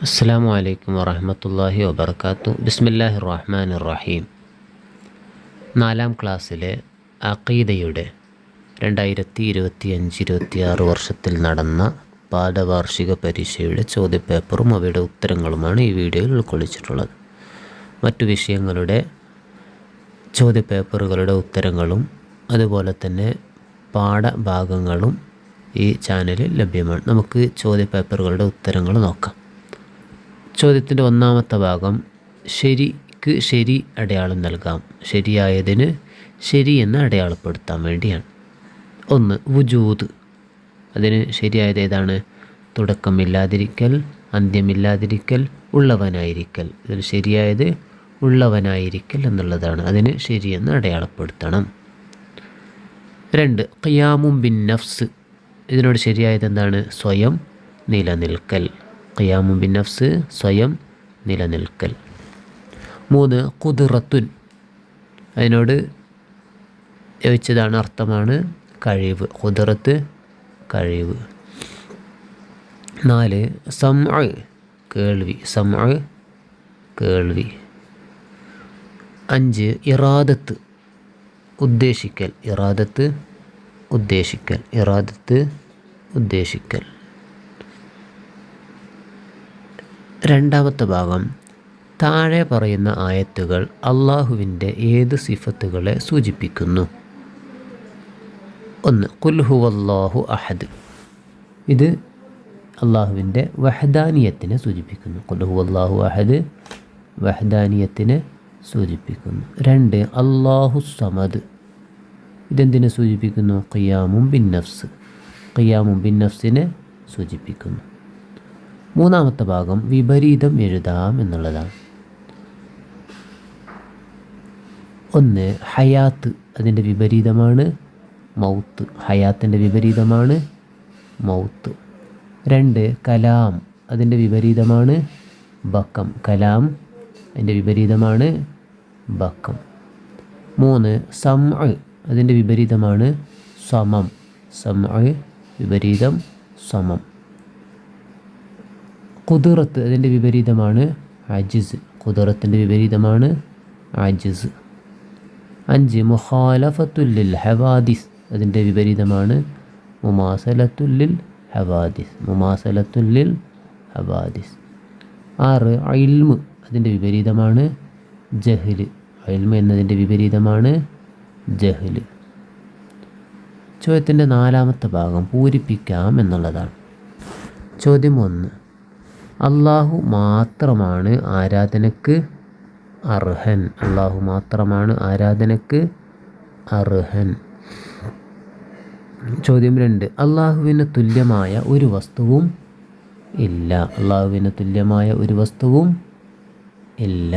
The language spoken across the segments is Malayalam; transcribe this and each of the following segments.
അസ്സലാമു അലൈക്കും വറഹ്മത്തുള്ളാഹി വബർക്കാത്തു. ബിസ്മില്ലാഹിർ റഹ്മാനിർ റഹീം. 4ാം ക്ലാസ്സിലെ അഖീദയുടെ 2025-26 വർഷത്തിൽ നടന്ന പാദവാർഷിക പരീക്ഷയുടെ ചോദ്യപേപ്പറും അവയുടെ ഉത്തരങ്ങളുമാണ് ഈ വീഡിയോയിൽ ഉൾക്കൊള്ളിച്ചിട്ടുള്ളത്. മറ്റു വിഷയങ്ങളുടെ ചോദ്യപേപ്പറുകളുടെ ഉത്തരങ്ങളും അതുപോലെ തന്നെ പാഠഭാഗങ്ങളും ഈ ചാനലിൽ ലഭ്യമാണ്. നമുക്ക് ചോദ്യപേപ്പറുകളുടെ ഉത്തരങ്ങൾ നോക്കാം. ചോദ്യത്തിൻ്റെ ഒന്നാമത്തെ ഭാഗം, ശരിക്ക് ശരി അടയാളം നൽകാം. ശരിയായതിന് ശരി എന്ന് അടയാളപ്പെടുത്താൻ വേണ്ടിയാണ്. 1. വുജൂദ്. അതിന് ശരിയായത് ഏതാണ്? തുടക്കമില്ലാതിരിക്കൽ, അന്ത്യമില്ലാതിരിക്കൽ, ഉള്ളവനായിരിക്കൽ. ഇതിൽ ശരിയായത് ഉള്ളവനായിരിക്കൽ എന്നുള്ളതാണ്. അതിന് ശരിയെന്ന് അടയാളപ്പെടുത്തണം. 2. ഖിയാമും ബിൻ നഫ്സ്. ഇതിനോട് ശരിയായത് എന്താണ്? സ്വയം നിലനിൽക്കൽ. ഖിയാമും ബിൻ നഫ്സ്, സ്വയം നിലനിൽക്കൽ. 3. ഖുദ്റത്തുൻ. അതിനോട് യോജിച്ചതാണ്, അർത്ഥമാണ് കഴിവ്. ഖുദ്റത്ത് കഴിവ്. 4. സമഅ കേൾവി. സമഅ കേൾവി. 5. ഇറാദത്ത് ഉദ്ദേശിക്കൽ. ഇറാദത്ത് ഉദ്ദേശിക്കൽ. ഇറാദത്ത് ഉദ്ദേശിക്കൽ. രണ്ടാമത്തെ ഭാഗം, താഴെ പറയുന്ന ആയത്തുകൾ അള്ളാഹുവിൻ്റെ ഏത് സിഫത്തുകളെ സൂചിപ്പിക്കുന്നു? 1. ഖുൽ ഹുവല്ലാഹു അഹദ്. ഇത് അള്ളാഹുവിൻ്റെ വഹദാനിയത്തിനെ സൂചിപ്പിക്കുന്നു. ഖുൽ ഹുവല്ലാഹു അഹദ് വഹദാനിയത്തിനെ സൂചിപ്പിക്കുന്നു. 2. അല്ലാഹു സമദ്. ഇതെന്തിനെ സൂചിപ്പിക്കുന്നു? ഖിയാമും ബിൻ നഫ്സ്. ഖിയാമും ബിൻ നഫ്സിനെ സൂചിപ്പിക്കുന്നു. മൂന്നാമത്തെ ഭാഗം, വിപരീതം എഴുതാം എന്നുള്ളതാണ്. 1. ഹയാത്ത്. അതിൻ്റെ വിപരീതമാണ് മൗത്ത്. ഹയാത്തിൻ്റെ വിപരീതമാണ് മൗത്ത്. 2. കലാം. അതിൻ്റെ വിപരീതമാണ് ബക്കം. കലാം അതിൻ്റെ വിപരീതമാണ് ബക്കം. 3. സമഅ. അതിൻ്റെ വിപരീതമാണ് സമം. സമഅ വിപരീതം സമം. ഖുദ്റത്ത്. അതിൻ്റെ വിപരീതമാണ് അജിസ്. ഖുദ്റത്തിൻ്റെ വിപരീതമാണ് അജിസ്. 5. മുഖാലഫത്തുല്ലിൽ ഹവാദിസ്. അതിൻ്റെ വിപരീതമാണ് മുമാസലത്തുല്ലിൽ ഹവാദിസ്. മുമാസലത്തുല്ലിൽ ഹവാദിസ്. 6. ഇൽമ്. അതിൻ്റെ വിപരീതമാണ് ജഹ്ല്. ഇൽമ് എന്നതിൻ്റെ വിപരീതമാണ് ജഹ്ല്. ചോദ്യത്തിൻ്റെ 4ാമത്തെ ഭാഗം, പൂരിപ്പിക്കാം എന്നുള്ളതാണ്. ചോദ്യം 1. അള്ളാഹു മാത്രമാണ് ആരാധനക്ക് അർഹൻ. അള്ളാഹു മാത്രമാണ് ആരാധനക്ക് അർഹൻ. ചോദ്യം 2. അള്ളാഹുവിന് തുല്യമായ ഒരു വസ്തുവും ഇല്ല. അള്ളാഹുവിന് തുല്യമായ ഒരു വസ്തുവും ഇല്ല.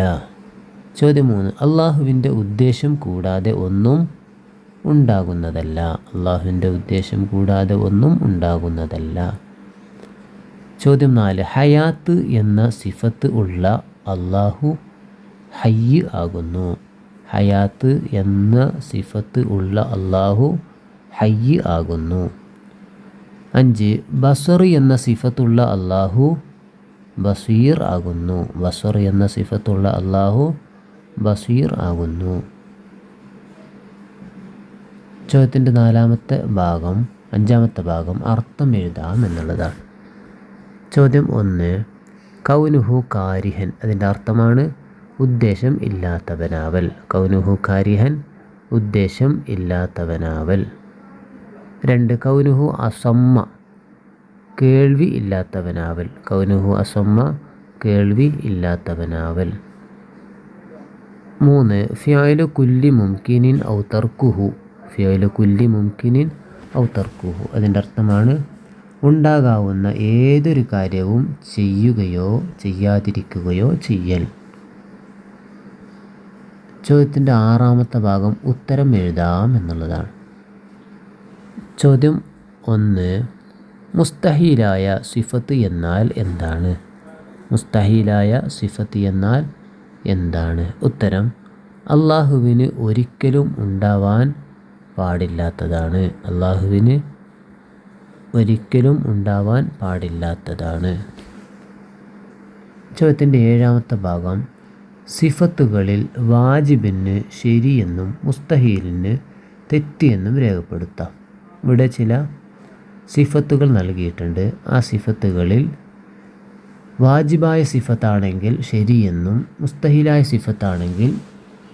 ചോദ്യം 3. അള്ളാഹുവിൻ്റെ ഉദ്ദേശം കൂടാതെ ഒന്നും ഉണ്ടാകുന്നതല്ല. അള്ളാഹുവിൻ്റെ ഉദ്ദേശം കൂടാതെ ഒന്നും ഉണ്ടാകുന്നതല്ല. ചോദ്യം 4. ഹയാത്ത് എന്ന സിഫത്ത് ഉള്ള അള്ളാഹു ഹയ്യ് ആകുന്നു. ഹയാത്ത് എന്ന സിഫത്ത് ഉള്ള അള്ളാഹു ഹയ്യ് ആകുന്നു. 5. ബസർ എന്ന സിഫത്തുള്ള അള്ളാഹു ബസീർ ആകുന്നു. ബസർ എന്ന സിഫത്തുള്ള അള്ളാഹു ബസീർ ആകുന്നു. ചോദ്യത്തിൻ്റെ 5ാമത്തെ ഭാഗം അർത്ഥം എഴുതാം എന്നുള്ളതാണ്. ചോദ്യം 1. കൗനുഹു കാരിഹൻ. അതിൻ്റെ അർത്ഥമാണ് ഉദ്ദേശം ഇല്ലാത്തവനാവൽ. കൗനുഹു കാരിഹൻ, ഉദ്ദേശം ഇല്ലാത്തവനാവൽ. 2. കൗനുഹു അസമ്മ, കേൾവി ഇല്ലാത്തവനാവൽ. കൗനുഹു അസമ്മ, കേൾവി ഇല്ലാത്തവനാവൽ. 3. ഫിഅലു കുല്ലി മുംകിനിൻ ഔ തർക്കുഹു. ഫിഅലു കുല്ലി മുംകിനിൻ ഔ തർക്കുഹു. അതിൻ്റെ അർത്ഥമാണ് ഉണ്ടാകാവുന്ന ഏതൊരു കാര്യവും ചെയ്യുകയോ ചെയ്യാതിരിക്കുകയോ ചെയ്യൽ. ചോദ്യത്തിൻ്റെ 6ാമത്തെ ഭാഗം, ഉത്തരം എഴുതാം എന്നുള്ളതാണ്. ചോദ്യം 1. മുസ്തഹീലായ സിഫത്ത് എന്നാൽ എന്താണ്? മുസ്തഹീലായ സിഫത്ത് എന്നാൽ എന്താണ്? ഉത്തരം, അള്ളാഹുവിന് ഒരിക്കലും ഉണ്ടാവാൻ പാടില്ലാത്തതാണ്. അള്ളാഹുവിന് ഒരിക്കലും ഉണ്ടാവാൻ പാടില്ലാത്തതാണ്. ചോദ്യത്തിൻ്റെ 7ാമത്തെ ഭാഗം സിഫത്തുകളിൽ വാജിബിന് ശരിയെന്നും മുസ്തഹീലിന് തെറ്റിയെന്നും രേഖപ്പെടുത്താം. ഇവിടെ ചില സിഫത്തുകൾ നൽകിയിട്ടുണ്ട്. ആ സിഫത്തുകളിൽ വാജിബായ സിഫത്താണെങ്കിൽ ശരിയെന്നും മുസ്തഹീലായ സിഫത്താണെങ്കിൽ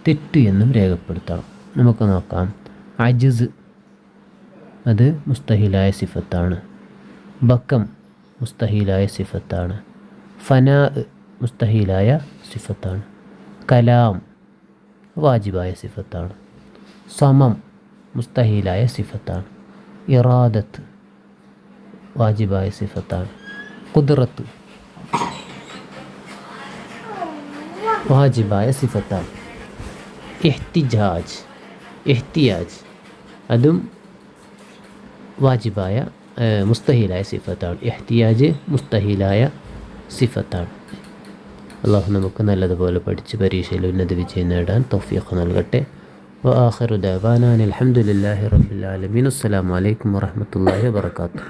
തെറ്റ് എന്നും രേഖപ്പെടുത്തണം. നമുക്ക് നോക്കാം. അജ്സ് അത് മുസ്തഹീലായ സിഫത്താണ്. ബക്കം മുസ്തഹീലായ സിഫത്താണ്. ഫനാ മുസ്തഹീലായ സിഫത്താണ്. കലാം വാജിബായ സിഫത്താണ്. സമം മുസ്തഹീലായ സിഫത്താണ്. ഇറാദത്ത് വാജിബായ സിഫത്താണ്. ഖുദ്റത്ത് വാജിബായ സിഫത്താണ്. ഇഹ്തിയാജ് അതും വാജിബായ മുസ്തഹീലായ സിഫത്താണ്. ഇഹ്തിയാജ് മുസ്തഹീലായ സിഫത്താണ്. അള്ളാഹു നമുക്ക് നല്ലതുപോലെ പഠിച്ച് പരീക്ഷയിൽ ഉന്നത വിജയം നേടാൻ തൗഫീഖ് നൽകട്ടെ. വആഖിറു ദഅവാനാ അൽഹംദുലില്ലാഹി റബ്ബിൽ ആലമീൻ. അസ്സലാമു അലൈക്കും വറഹ്മത്തുള്ളാഹി വബറകാതുഹു.